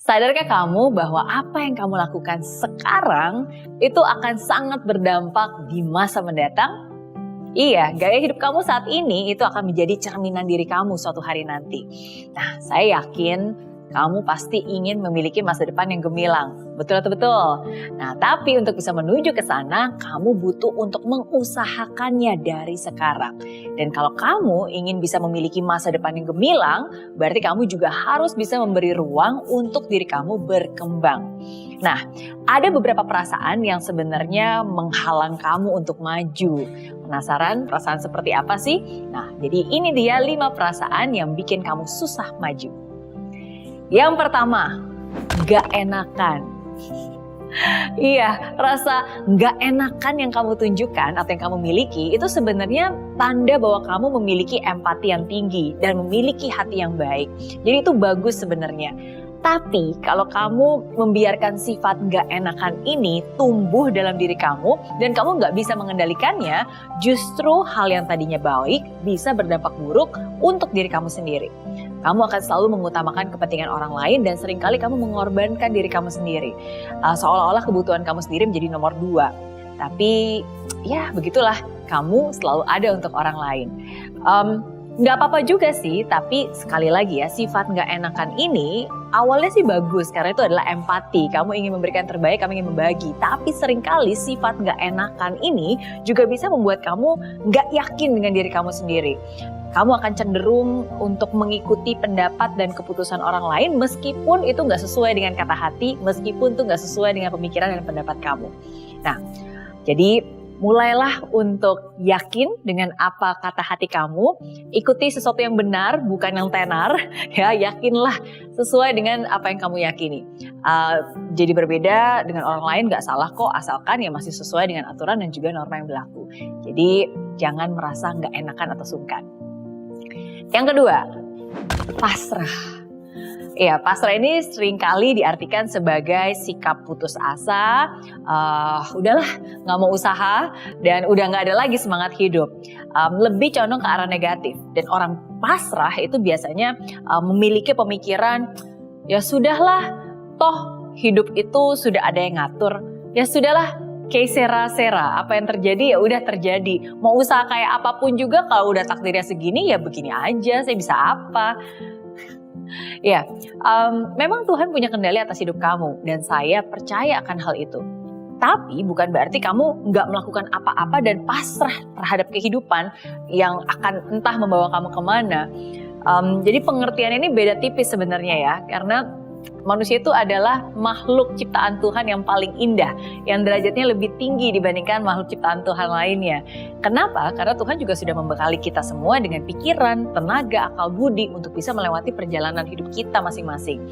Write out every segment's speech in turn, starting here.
Sadarkah kamu bahwa apa yang kamu lakukan sekarang itu akan sangat berdampak di masa mendatang? Iya, gaya hidup kamu saat ini itu akan menjadi cerminan diri kamu suatu hari nanti. Nah, saya yakin kamu pasti ingin memiliki masa depan yang gemilang. Betul atau betul? Nah, tapi untuk bisa menuju ke sana, kamu butuh untuk mengusahakannya dari sekarang. Dan kalau kamu ingin bisa memiliki masa depan yang gemilang, berarti kamu juga harus bisa memberi ruang untuk diri kamu berkembang. Nah, ada beberapa perasaan yang sebenarnya menghalang kamu untuk maju. Penasaran perasaan seperti apa sih? Nah, jadi ini dia 5 perasaan yang bikin kamu susah maju. Yang pertama, gak enakan. Iya, rasa gak enakan yang kamu tunjukkan atau yang kamu miliki itu sebenarnya tanda bahwa kamu memiliki empati yang tinggi dan memiliki hati yang baik. Jadi itu bagus sebenarnya. Tapi kalau kamu membiarkan sifat gak enakan ini tumbuh dalam diri kamu dan kamu gak bisa mengendalikannya, justru hal yang tadinya baik bisa berdampak buruk untuk diri kamu sendiri. Kamu akan selalu mengutamakan kepentingan orang lain dan seringkali kamu mengorbankan diri kamu sendiri. Seolah-olah kebutuhan kamu sendiri menjadi nomor 2. Tapi ya begitulah, kamu selalu ada untuk orang lain. Nggak apa-apa juga sih, tapi sekali lagi ya, sifat nggak enakan ini awalnya sih bagus karena itu adalah empati. Kamu ingin memberikan terbaik, kamu ingin membagi. Tapi seringkali sifat nggak enakan ini juga bisa membuat kamu nggak yakin dengan diri kamu sendiri. Kamu akan cenderung untuk mengikuti pendapat dan keputusan orang lain meskipun itu nggak sesuai dengan kata hati, meskipun itu nggak sesuai dengan pemikiran dan pendapat kamu. Nah, jadi mulailah untuk yakin dengan apa kata hati kamu, ikuti sesuatu yang benar, bukan yang tenar, ya, yakinlah sesuai dengan apa yang kamu yakini. Jadi berbeda dengan orang lain gak salah kok, asalkan ya masih sesuai dengan aturan dan juga norma yang berlaku. Jadi jangan merasa gak enakan atau sungkan. Yang kedua, pasrah. Ya, pasrah ini seringkali diartikan sebagai sikap putus asa, udahlah gak mau usaha dan udah gak ada lagi semangat hidup. Lebih condong ke arah negatif. Dan orang pasrah itu biasanya memiliki pemikiran, ya sudahlah, toh hidup itu sudah ada yang ngatur. Ya sudahlah, que sera, apa yang terjadi ya udah terjadi. Mau usaha kayak apapun juga kalau udah takdirnya segini ya begini aja, saya bisa apa. Ya, memang Tuhan punya kendali atas hidup kamu dan saya percaya akan hal itu. Tapi bukan berarti kamu nggak melakukan apa-apa dan pasrah terhadap kehidupan yang akan entah membawa kamu kemana. Jadi pengertian ini beda tipis sebenarnya ya, karena manusia itu adalah makhluk ciptaan Tuhan yang paling indah, yang derajatnya lebih tinggi dibandingkan makhluk ciptaan Tuhan lainnya. Kenapa? Karena Tuhan juga sudah membekali kita semua dengan pikiran, tenaga, akal budi untuk bisa melewati perjalanan hidup kita masing-masing.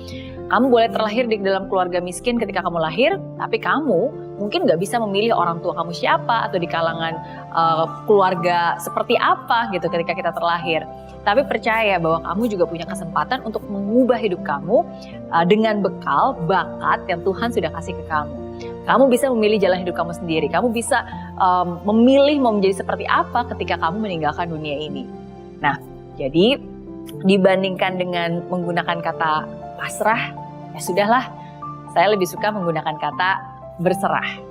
Kamu boleh terlahir di dalam keluarga miskin ketika kamu lahir, tapi kamu mungkin gak bisa memilih orang tua kamu siapa atau di kalangan keluarga seperti apa gitu ketika kita terlahir. Tapi percaya bahwa kamu juga punya kesempatan untuk mengubah hidup kamu dengan bekal, bakat yang Tuhan sudah kasih ke kamu. Kamu bisa memilih jalan hidup kamu sendiri. Kamu bisa memilih mau menjadi seperti apa ketika kamu meninggalkan dunia ini. Nah, jadi dibandingkan dengan menggunakan kata pasrah, ya sudahlah, saya lebih suka menggunakan kata berserah.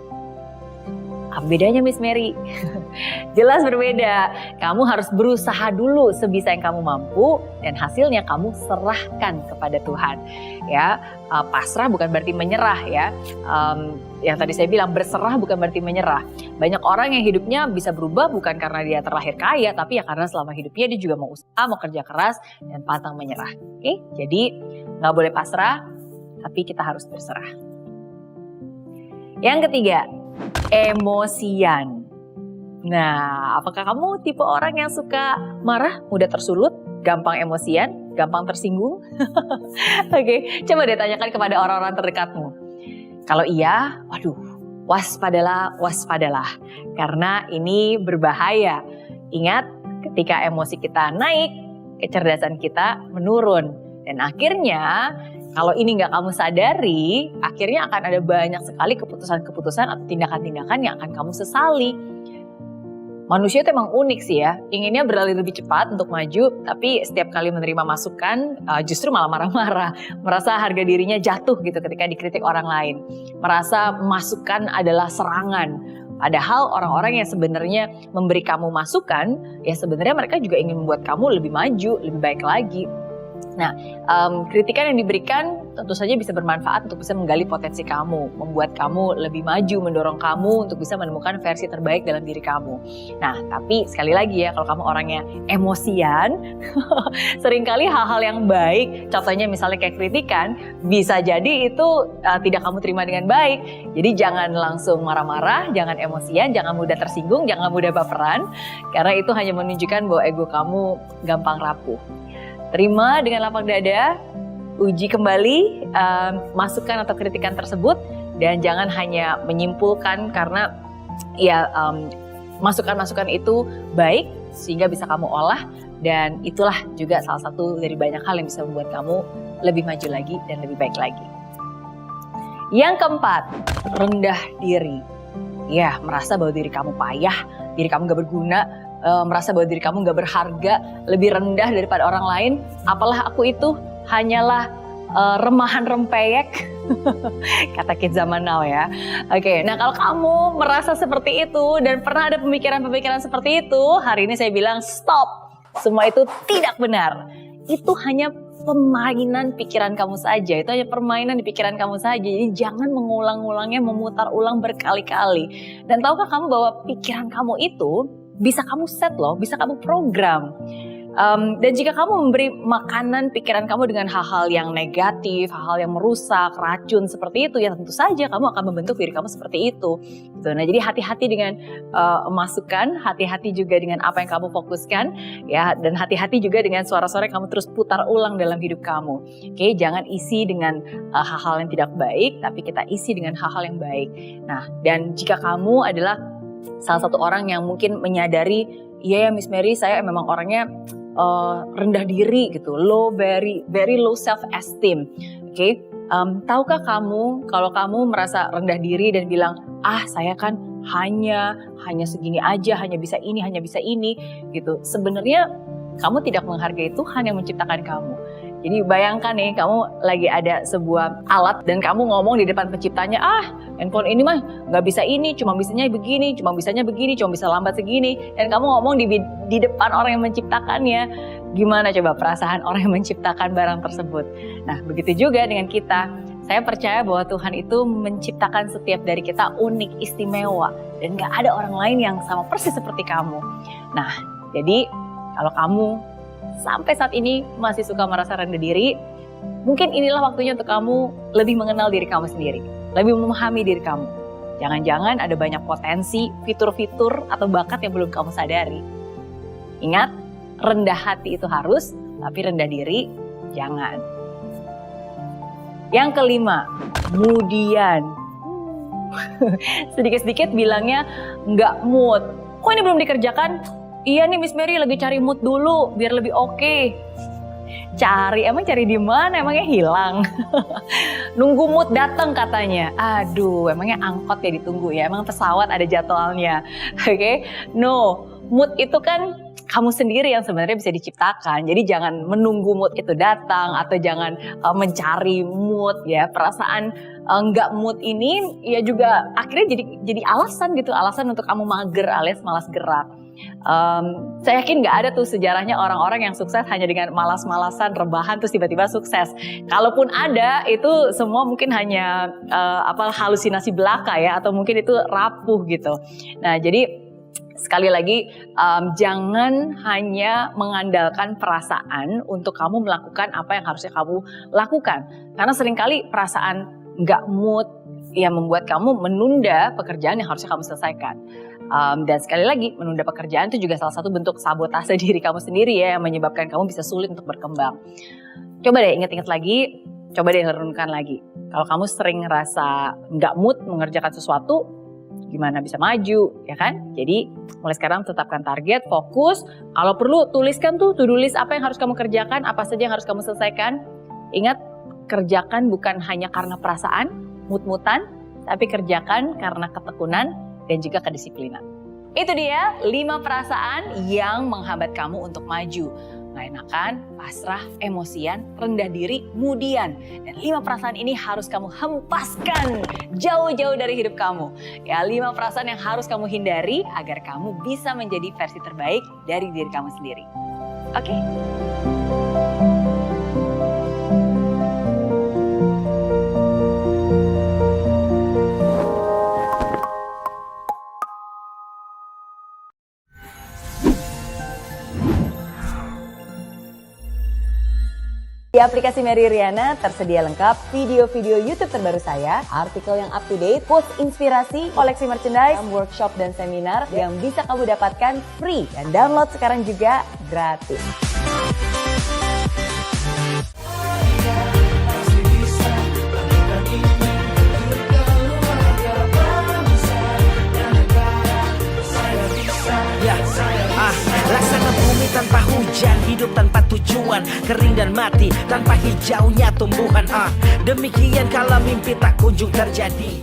Apa bedanya Miss Mary? Jelas berbeda. Kamu harus berusaha dulu sebisa yang kamu mampu dan hasilnya kamu serahkan kepada Tuhan. Ya, pasrah bukan berarti menyerah ya. Yang tadi saya bilang berserah bukan berarti menyerah. Banyak orang yang hidupnya bisa berubah bukan karena dia terlahir kaya, tapi ya karena selama hidupnya dia juga mau usaha, mau kerja keras dan pantang menyerah. Oke, jadi nggak boleh pasrah, tapi kita harus berserah. Yang ketiga, emosian. Nah, apakah kamu tipe orang yang suka marah, mudah tersulut, gampang emosian, gampang tersinggung? Oke, coba deh tanyakan kepada orang-orang terdekatmu. Kalau iya, waduh, waspadalah. Karena ini berbahaya. Ingat, ketika emosi kita naik, kecerdasan kita menurun. Dan akhirnya, kalau ini nggak kamu sadari, akhirnya akan ada banyak sekali keputusan-keputusan atau tindakan-tindakan yang akan kamu sesali. Manusia itu emang unik sih ya, inginnya berlari lebih cepat untuk maju, tapi setiap kali menerima masukan justru malah marah-marah, merasa harga dirinya jatuh gitu ketika dikritik orang lain, merasa masukan adalah serangan. Padahal orang-orang yang sebenarnya memberi kamu masukan, ya sebenarnya mereka juga ingin membuat kamu lebih maju, lebih baik lagi. Nah, kritikan yang diberikan tentu saja bisa bermanfaat untuk bisa menggali potensi kamu, membuat kamu lebih maju, mendorong kamu untuk bisa menemukan versi terbaik dalam diri kamu. Nah, tapi sekali lagi ya, kalau kamu orangnya emosian, seringkali hal-hal yang baik, contohnya misalnya kayak kritikan, bisa jadi itu tidak kamu terima dengan baik. Jadi jangan langsung marah-marah, jangan emosian, jangan mudah tersinggung, jangan mudah baperan, karena itu hanya menunjukkan bahwa ego kamu gampang rapuh. Terima dengan lapang dada, uji kembali masukan atau kritikan tersebut, dan jangan hanya menyimpulkan karena ya masukan-masukan itu baik sehingga bisa kamu olah, dan itulah juga salah satu dari banyak hal yang bisa membuat kamu lebih maju lagi dan lebih baik lagi. Yang keempat, rendah diri. Ya, merasa bahwa diri kamu payah, diri kamu gak berguna, merasa bahwa diri kamu gak berharga, lebih rendah daripada orang lain. Apalah aku itu, hanyalah remahan rempeyek, kata kids zaman now ya. Oke, nah kalau kamu merasa seperti itu dan pernah ada pemikiran-pemikiran seperti itu, hari ini saya bilang stop. Semua itu tidak benar. Itu hanya permainan pikiran kamu saja, itu hanya permainan di pikiran kamu saja. Jadi jangan mengulang-ulangnya, memutar ulang berkali-kali. Dan tahukah kamu bahwa pikiran kamu itu bisa kamu set loh, bisa kamu program. Dan jika kamu memberi makanan pikiran kamu dengan hal-hal yang negatif, hal-hal yang merusak, racun seperti itu, ya tentu saja kamu akan membentuk diri kamu seperti itu. Nah, jadi hati-hati dengan masukan, hati-hati juga dengan apa yang kamu fokuskan, ya, dan hati-hati juga dengan suara-suara yang kamu terus putar ulang dalam hidup kamu. Oke, jangan isi dengan hal-hal yang tidak baik, tapi kita isi dengan hal-hal yang baik. Nah, dan jika kamu adalah salah satu orang yang mungkin menyadari, iya ya Miss Mary, saya memang orangnya rendah diri gitu, very low self esteem. Oke, tahukah kamu kalau kamu merasa rendah diri dan bilang, saya kan hanya segini aja, hanya bisa ini gitu. Sebenarnya kamu tidak menghargai Tuhan yang menciptakan kamu. Jadi bayangkan nih, kamu lagi ada sebuah alat dan kamu ngomong di depan penciptanya, handphone ini mah nggak bisa ini, cuma bisanya begini, cuma bisa lambat segini. Dan kamu ngomong di depan orang yang menciptakannya. Gimana coba perasaan orang yang menciptakan barang tersebut? Nah, begitu juga dengan kita. Saya percaya bahwa Tuhan itu menciptakan setiap dari kita unik, istimewa. Dan nggak ada orang lain yang sama persis seperti kamu. Nah, jadi kalau kamu sampai saat ini masih suka merasa rendah diri, mungkin inilah waktunya untuk kamu lebih mengenal diri kamu sendiri, lebih memahami diri kamu. Jangan-jangan ada banyak potensi, fitur-fitur atau bakat yang belum kamu sadari. Ingat, rendah hati itu harus, tapi rendah diri jangan. Yang kelima, kemudian sedikit-sedikit bilangnya nggak mood. Kok ini belum dikerjakan? Iya nih Miss Mary lagi cari mood dulu biar lebih oke. Emang cari di mana? Emangnya hilang? Nunggu mood datang katanya. Aduh, emangnya angkot ya ditunggu ya? Emang pesawat ada jadwalnya? Oke? No, mood itu kan kamu sendiri yang sebenarnya bisa diciptakan. Jadi jangan menunggu mood itu datang atau jangan mencari mood ya. Perasaan nggak mood ini ya juga akhirnya jadi alasan gitu, alasan untuk kamu mager alias malas gerak. Saya yakin nggak ada tuh sejarahnya orang-orang yang sukses hanya dengan malas-malasan, rebahan terus tiba-tiba sukses. Kalaupun ada, itu semua mungkin hanya halusinasi belaka ya, atau mungkin itu rapuh gitu. Nah, jadi sekali lagi jangan hanya mengandalkan perasaan untuk kamu melakukan apa yang harusnya kamu lakukan. Karena seringkali perasaan nggak mood yang membuat kamu menunda pekerjaan yang harusnya kamu selesaikan. Dan sekali lagi, menunda pekerjaan itu juga salah satu bentuk sabotase diri kamu sendiri ya, yang menyebabkan kamu bisa sulit untuk berkembang. Coba deh ingat-ingat lagi, coba deh renungkan lagi. Kalau kamu sering ngerasa nggak mood mengerjakan sesuatu, gimana bisa maju, ya kan? Jadi mulai sekarang tetapkan target, fokus. Kalau perlu tuliskan tuh to-do list apa yang harus kamu kerjakan, apa saja yang harus kamu selesaikan. Ingat, kerjakan bukan hanya karena perasaan, mood-moodan, tapi kerjakan karena ketekunan dan juga kedisiplinan. Itu dia 5 perasaan yang menghambat kamu untuk maju. Nggak enakan, pasrah, emosian, rendah diri, kemudian. Dan 5 perasaan ini harus kamu hempaskan jauh-jauh dari hidup kamu. Ya, 5 perasaan yang harus kamu hindari agar kamu bisa menjadi versi terbaik dari diri kamu sendiri. Oke? Di aplikasi Mary Riana tersedia lengkap video-video YouTube terbaru saya, artikel yang up to date, quotes inspirasi, koleksi merchandise, workshop dan seminar yang bisa kamu dapatkan free dan download sekarang juga gratis. Laksana bumi tanpa hujan, hidup tanpa tujuan, kering dan mati tanpa hijaunya tumbuhan. Demikian kalau mimpi tak kunjung terjadi.